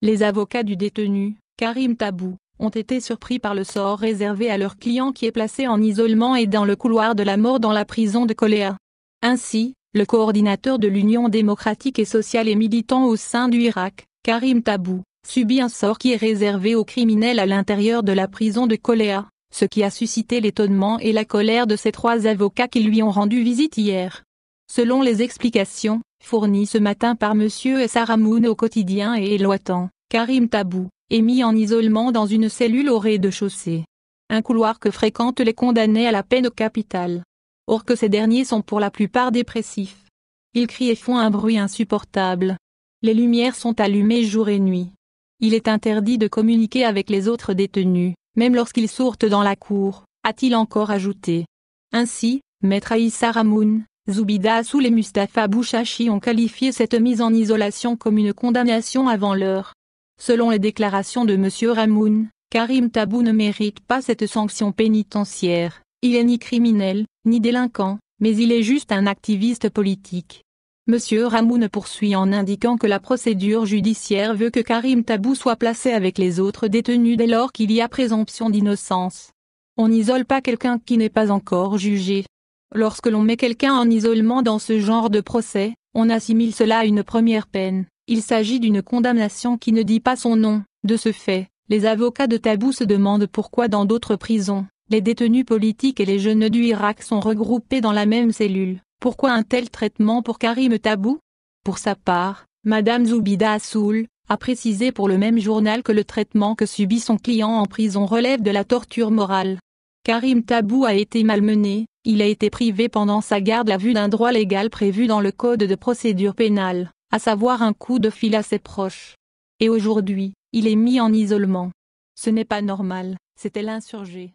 Les avocats du détenu, Karim Tabou, ont été surpris par le sort réservé à leur client qui est placé en isolement et dans le couloir de la mort dans la prison de Koléa. Ainsi, le coordinateur de l'Union démocratique et sociale et militant au sein du Irak, Karim Tabou, subit un sort qui est réservé aux criminels à l'intérieur de la prison de Koléa, ce qui a suscité l'étonnement et la colère de ces 3 avocats qui lui ont rendu visite hier. Selon les explications fournies ce matin par M. Saramoun au quotidien et Éloitan, Karim Tabou est mis en isolement dans une cellule au rez-de-chaussée. Un couloir que fréquentent les condamnés à la peine capitale. Or que ces derniers sont pour la plupart dépressifs. Ils crient et font un bruit insupportable. Les lumières sont allumées jour et nuit. Il est interdit de communiquer avec les autres détenus, même lorsqu'ils sortent dans la cour, a-t-il encore ajouté. Ainsi, Maître Aïssa Ramoun, Zoubida Assoul et Mustapha Bouchachi ont qualifié cette mise en isolation comme une condamnation avant l'heure. Selon les déclarations de M. Ramoun, Karim Tabou ne mérite pas cette sanction pénitentiaire. Il est ni criminel, ni délinquant, mais il est juste un activiste politique. M. Ramoun poursuit en indiquant que la procédure judiciaire veut que Karim Tabou soit placé avec les autres détenus dès lors qu'il y a présomption d'innocence. On n'isole pas quelqu'un qui n'est pas encore jugé. Lorsque l'on met quelqu'un en isolement dans ce genre de procès, on assimile cela à une première peine. Il s'agit d'une condamnation qui ne dit pas son nom. De ce fait, les avocats de Tabou se demandent pourquoi dans d'autres prisons, les détenus politiques et les jeunes du Irak sont regroupés dans la même cellule. Pourquoi un tel traitement pour Karim Tabou? Pour sa part, Madame Zoubida Assoul a précisé pour le même journal que le traitement que subit son client en prison relève de la torture morale. Karim Tabou a été malmené, il a été privé pendant sa garde à vue d'un droit légal prévu dans le Code de procédure pénale, à savoir un coup de fil à ses proches. Et aujourd'hui, il est mis en isolement. Ce n'est pas normal, c'était l'insurgé.